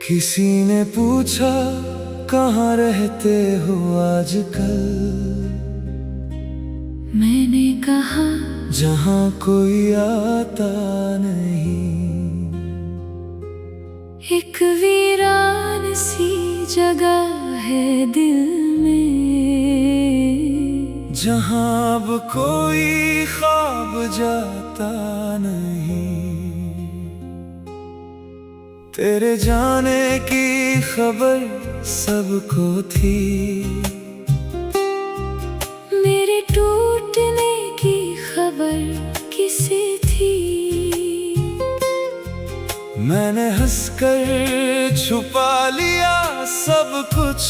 किसी ने पूछा कहाँ रहते हो आजकल। मैंने कहा जहाँ कोई आता नहीं। एक वीरान सी जगह है दिल में, जहाँ अब कोई ख्वाब जाता नहीं। तेरे जाने की खबर सबको थी, मेरे टूटने की खबर किसे थी। मैंने हंसकर छुपा लिया सब कुछ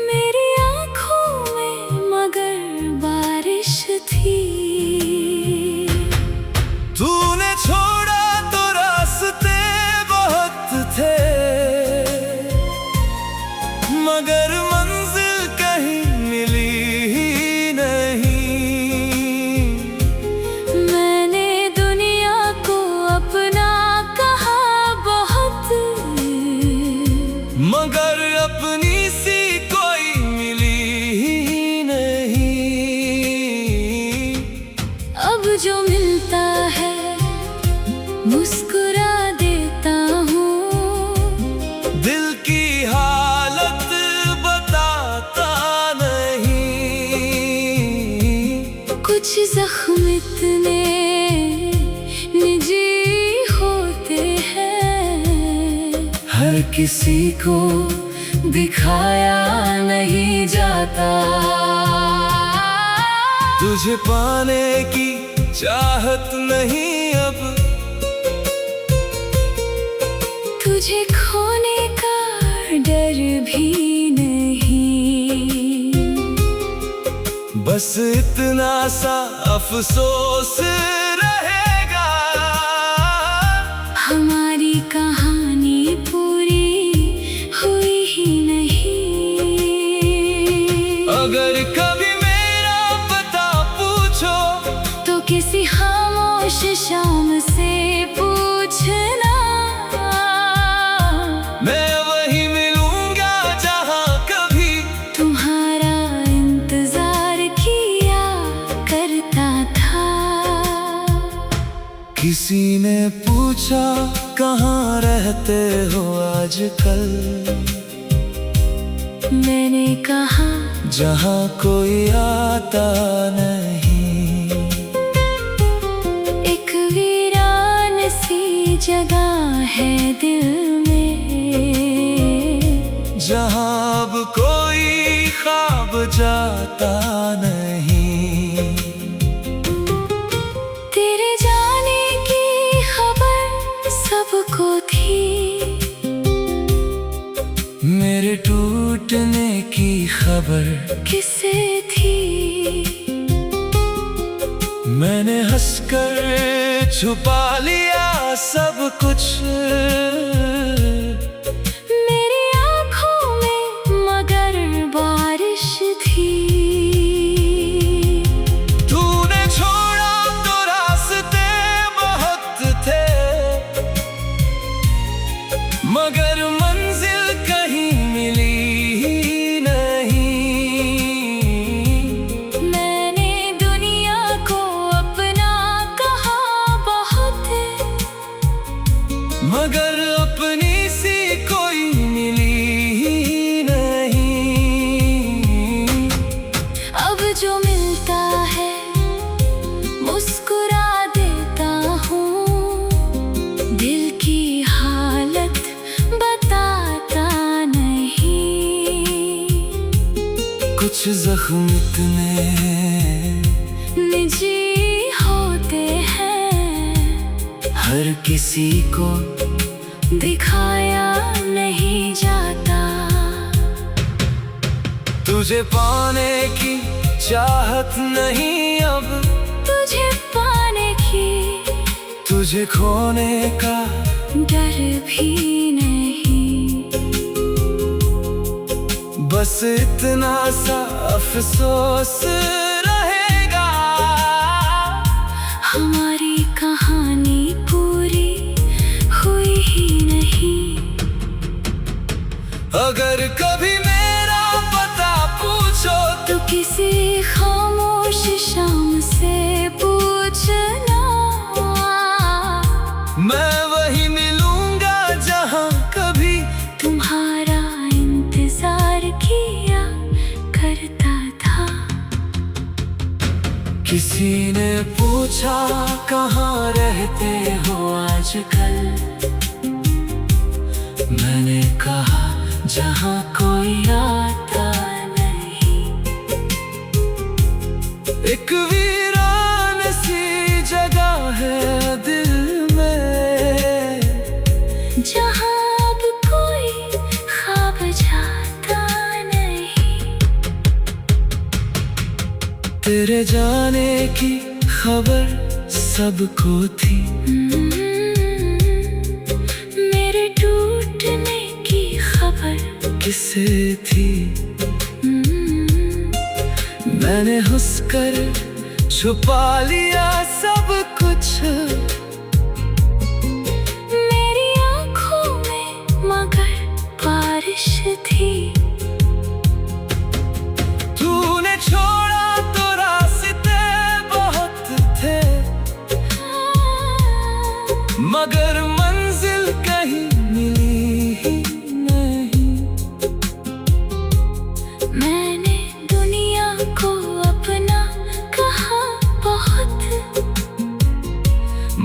मेरी आँखों में मगर बारिश थी। तूने छोड़ा तो रास्ते बहुत थे, मगर मंजिल कहीं मिली ही नहीं। मैंने दुनिया को अपना कहा बहुत, मगर अपनी सी कोई मिली ही नहीं। अब जो मिलता है मुस्कुरा देता हूँ, दिल की हालत बताता नहीं। कुछ जख्म इतने निजी होते हैं, हर किसी को दिखाया नहीं जाता। तुझे पाने की चाहत नहीं अब, तुझे खोने का डर भी नहीं। बस इतना सा अफसोस रहेगा, हमारी कहानी पूरी हुई ही नहीं। अगर कभी मेरा पता पूछो तो किसी खामोश शाम से पूछना, मैं वही मिलूंगा जहाँ कभी तुम्हारा इंतजार किया करता था। किसी ने पूछा कहाँ रहते हो आजकल। मैंने कहा जहाँ कोई आता नहीं। एक वीरान सी जगह है दिल में, जहाँ अब कोई ख्वाब जाता नहीं। तेरे जाने की खबर सबको थी, मेरे टूटने की खबर किसे थी। मैंने हंसकर छुपा लिया सब कुछ मेरी आँखों में मगर बारिश थी। तूने छोड़ा तो रास्ते बहुत थे, मगर मंजिल कहीं मिली ही नहीं। मैंने दुनिया को अपना कहा बहुत, मगर अपनी सी कोई मिली ही नहीं। अब जो मिलता है मुस्कुरा देता हूँ, दिल की हालत बताता नहीं। कुछ जख्म इतने निजी होते हैं, हर किसी को दिखाया नहीं जाता। तुझे पाने की चाहत नहीं अब, तुझे पाने की तुझे खोने का डर भी नहीं। बस इतना सा अफसोस रहेगा, हमारी कहानी पूरी हुई ही नहीं। अगर कभी मेरा पता पूछो तो किसी खामोश शाम से पूछना, मैं वही मिलूंगा जहां कभी तुम्हारा इंतजार किया करता था। किसी ने पूछा कहाँ रहते हो आजकल, मैंने कहा जहां कोई आता नहीं। एक वीरान सी जगह है दिल में, जहां अब कोई ख्वाब जाता नहीं। तेरे जाने की खबर सबको थी, मेरे टूटने की खबर किसे थी। मैंने हंसकर छुपा लिया सब कुछ, मेरी आंखों में मगर बारिश थी। तूने छोड़ा तो रास्ते बहुत थे, मगर मंजिल कहीं मिली ही नहीं। मैंने दुनिया को अपना कहा बहुत,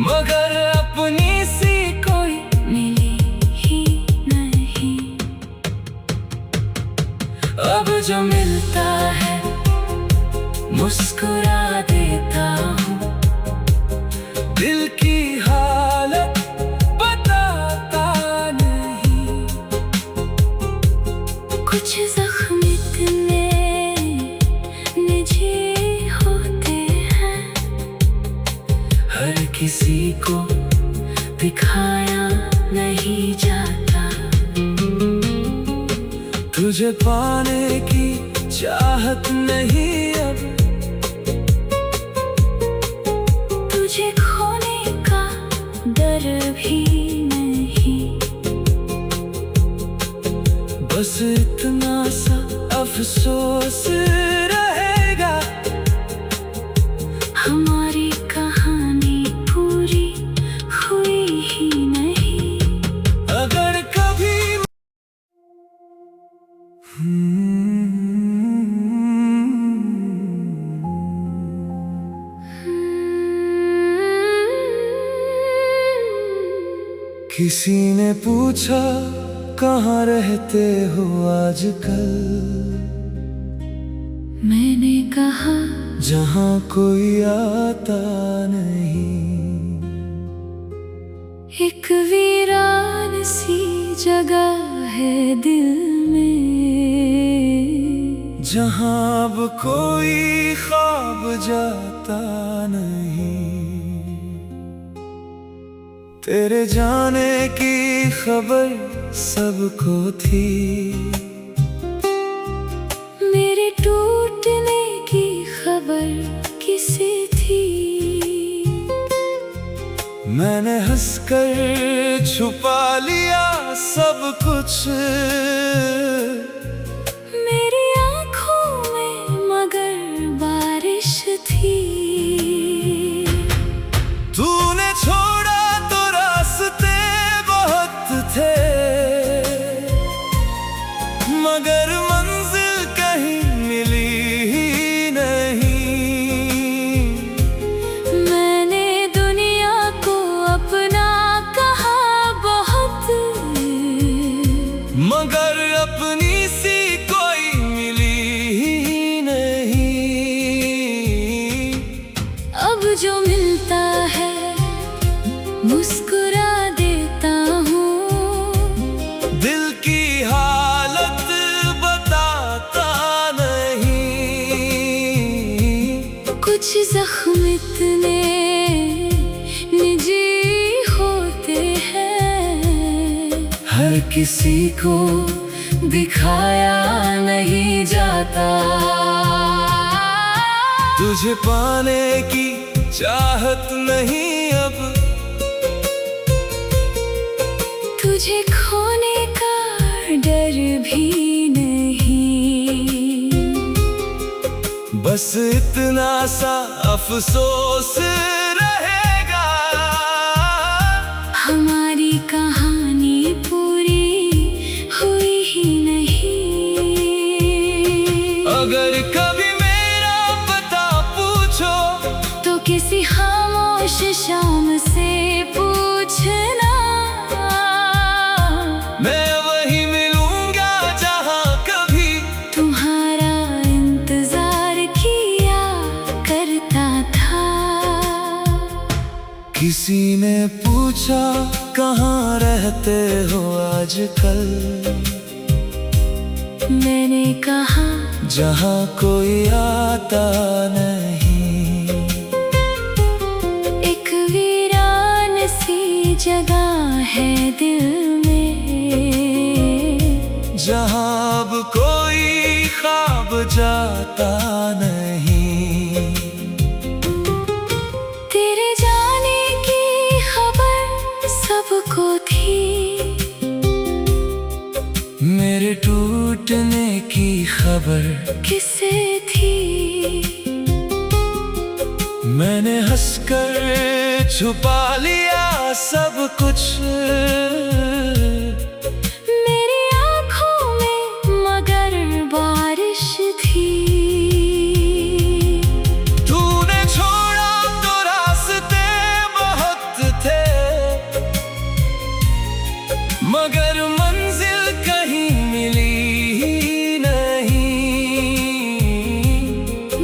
मगर अपनी सी कोई मिली ही नहीं। अब जो मिलता है मुस्कुरा देता हूँ, दिल की हालत बताता नहीं। कुछ जख्म इतने निजी होते हैं, हर किसी को दिखाया नहीं जाता। तुझे पाने की चाहत नहीं अब, तुझे खोने का डर भी नहीं। बस इतना सा अफसोस रहेगा, हमारी कहानी पूरी हुई ही नहीं। अगर कभी किसी ने पूछा कहाँ रहते हो आजकल, मैंने कहा जहाँ कोई आता नहीं। एक वीरान सी जगह है दिल में, जहाँ अब कोई ख्वाब जाता नहीं। तेरे जाने की खबर सबको थी, मेरे टूटने की खबर किसे थी। मैंने हंसकर छुपा लिया सब कुछ, मेरी आंखों में मगर बारिश थी। तूने छोड़ा तो रास्ते बहुत थे, मगर मंजिल कहीं मिली ही नहीं। मैंने दुनिया को अपना कहा बहुत, मगर अपनी सी कोई मिली ही नहीं। अब जो मिलता है मुस्कुरा देता हूँ, दिल की हालत बताता नहीं। कुछ जख्म इतने निजी होते हैं, हर किसी को दिखाया नहीं जाता। तुझे पाने की चाहत नहीं अब, तुझे खोने का डर भी नहीं। बस इतना सा अफसोस रहेगा, हमारी कहानी पूरी हुई ही नहीं। अगर कभी मेरा पता पूछो तो किसी खामोश शाम से पूछना, मैं वही मिलूंगा जहां कभी तुम्हारा इंतजार किया करता था। किसी ने पूछा कहाँ रहते हो आजकल, मैंने कहा जहाँ कोई आता नहीं। एक वीरान सी जगह है दिल में, जहाँ अब कोई ख्वाब जाता नहीं। तेरे जाने की खबर सबको थी, मेरे टूटने की खबर किसे थी। मैंने हंसकर छुपा लिया सब कुछ, मेरी आँखों में मगर बारिश थी। तूने छोड़ा तो रास्ते बहुत थे, मगर मंजिल कहीं मिली ही नहीं।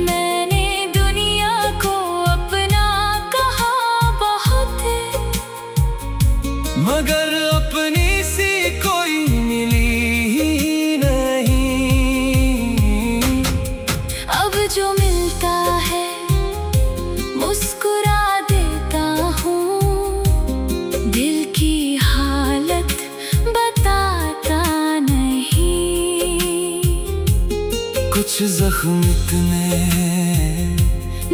मैंने दुनिया को अपना कहा बहुत, मगर अपनी सी कोई मिली ही नहीं। अब जो मिलता है मुस्कुरा देता हूँ, दिल की हालत बताता नहीं। कुछ जख्म इतने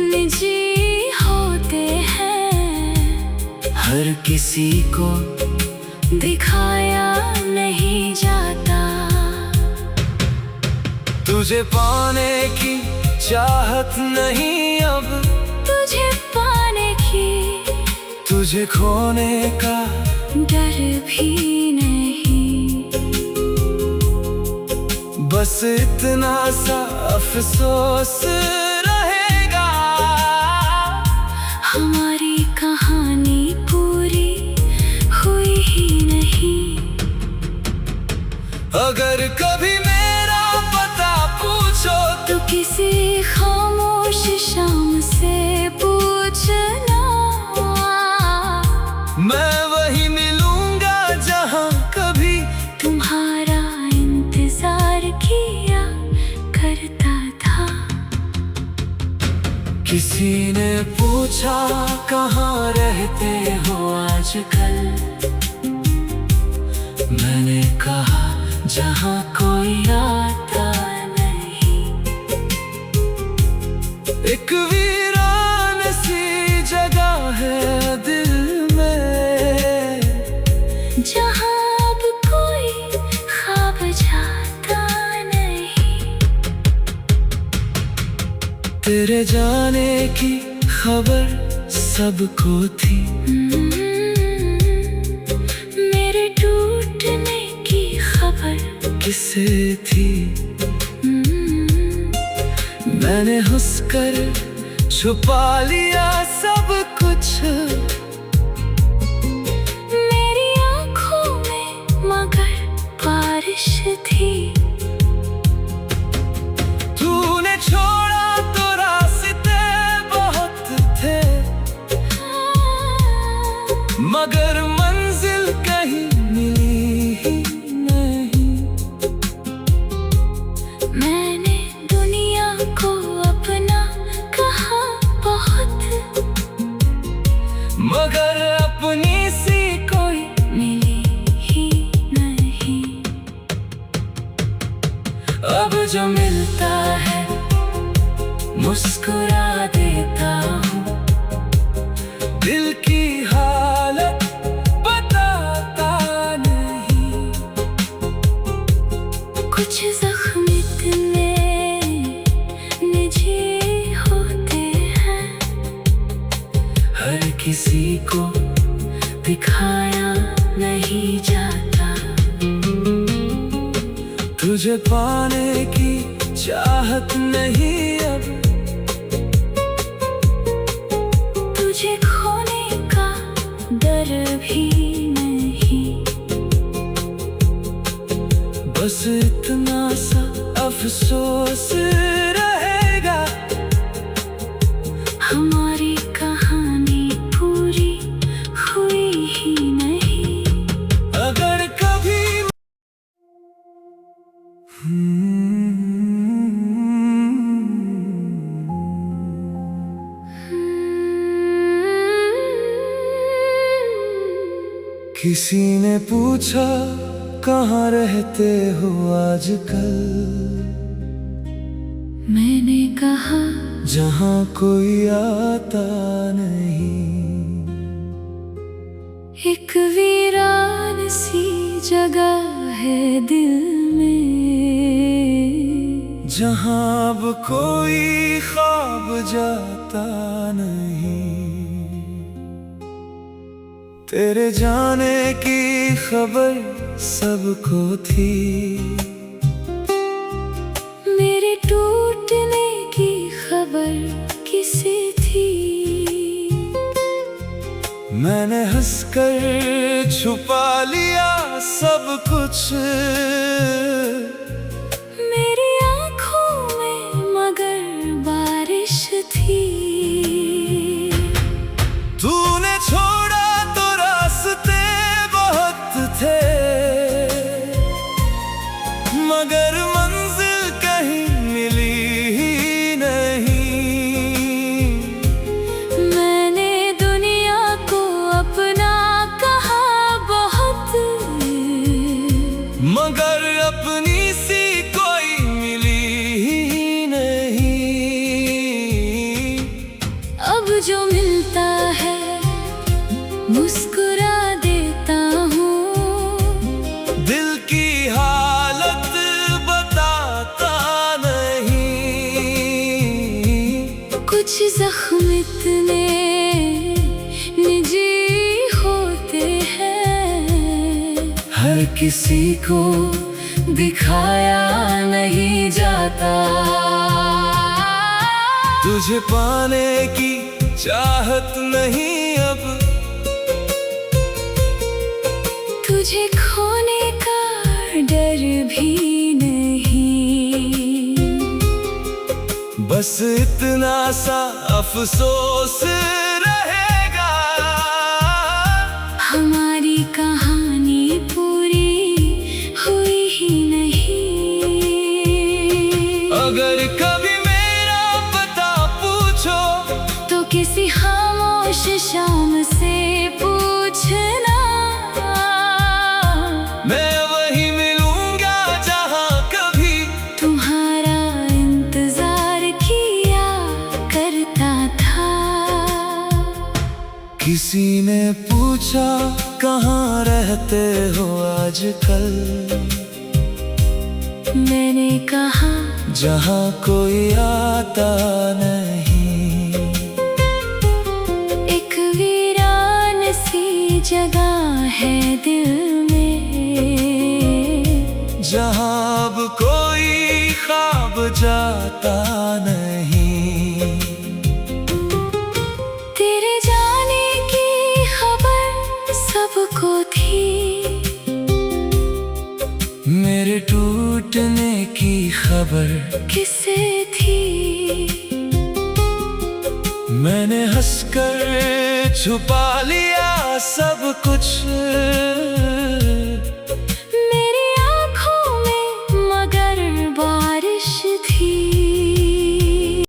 निजी होते हैं, हर किसी को दिखाया नहीं जाता। तुझे पाने की चाहत नहीं अब, तुझे पाने की तुझे खोने का डर भी नहीं। बस इतना सा अफसोस रहेगा, हमारी कहानी पूरी हुई ही नहीं। अगर कभी मेरा पता पूछो तो किसी खामोश शाम से पूछना, मैं वही मिलूंगा जहां कभी तुम्हारा इंतजार किया करता था। किसी ने पूछा कहाँ रहते हो आजकल, मैंने कहा जहाँ कोई आता नहीं। एक वीरान सी जगह है दिल में, जहाँ अब कोई ख्वाब जाता नहीं। तेरे जाने की खबर सबको थी, मेरे टूटने की खबर किसे थी। मैंने हंसकर छुपा लिया सब कुछ, मेरी आँखों में मगर बारिश थी। तूने छोड़ा तो रास्ते बहुत थे, मगर मंजिल कहीं मिली ही नहीं। मैंने दुनिया को अपना कहा बहुत, मगर अपनी सी कोई मिली ही नहीं। अब जो मिलता है मुस्कुरा देता हूँ। दिल की हालत बताता नहीं, कुछ जख्म इतने निजी होते हैं, हर किसी को दिखाया नहीं जाता। तुझे पाने की चाहत नहीं अब, तुझे खोने का डर भी नहीं, बस इतना सा अफसोस रहेगा, हमारी कहानी पूरी हुई ही नहीं। अगर कभी किसी ने पूछा कहाँ रहते हो आजकल, मैंने कहा जहाँ कोई आता नहीं, एक वीरान सी जगह है दिल में, जहाँ अब कोई ख्वाब जाता नहीं। तेरे जाने की खबर सबको थी, मेरे टूटने की खबर किसे थी। मैंने हंसकर छुपा लिया सब कुछ, मेरी आँखों में मगर बारिश थी। तूने छोड़ा तो रास्ते बहुत थे, मगर मंजिल कहीं मिली ही नहीं। मैंने दुनिया को अपना कहा बहुत, मगर अपनी सी कोई मिली ही नहीं। अब जो मिलता है मुस्कुरा देता हूँ, दिल की हालत बताता नहीं, कुछ जख्म इतने निजी होते हैं, हर किसी को दिखाया नहीं जाता। तुझे पाने की चाहत नहीं अब, तुझे खोने का डर भी नहीं, बस इतना सा अफसोस रहेगा, हमारी कहानी पूरी हुई ही नहीं। अगर कभी मेरा पता पूछो तो किसी खामोश शाम से पूछना, मैं वही मिलूंगा जहाँ कभी तुम्हारा इंतजार किया करता था। किसी ने पूछा कहाँ रहते हो आजकल, मैंने कहा जहाँ कोई आता नहीं, एक वीरान सी जगह है दिल में, जहाँ अब कोई ख्वाब जाता नहीं। तेरे जाने की खबर सबको थी, मेरे टूटने की खबर किसे थी। मैंने हंसकर छुपा लिया सब कुछ,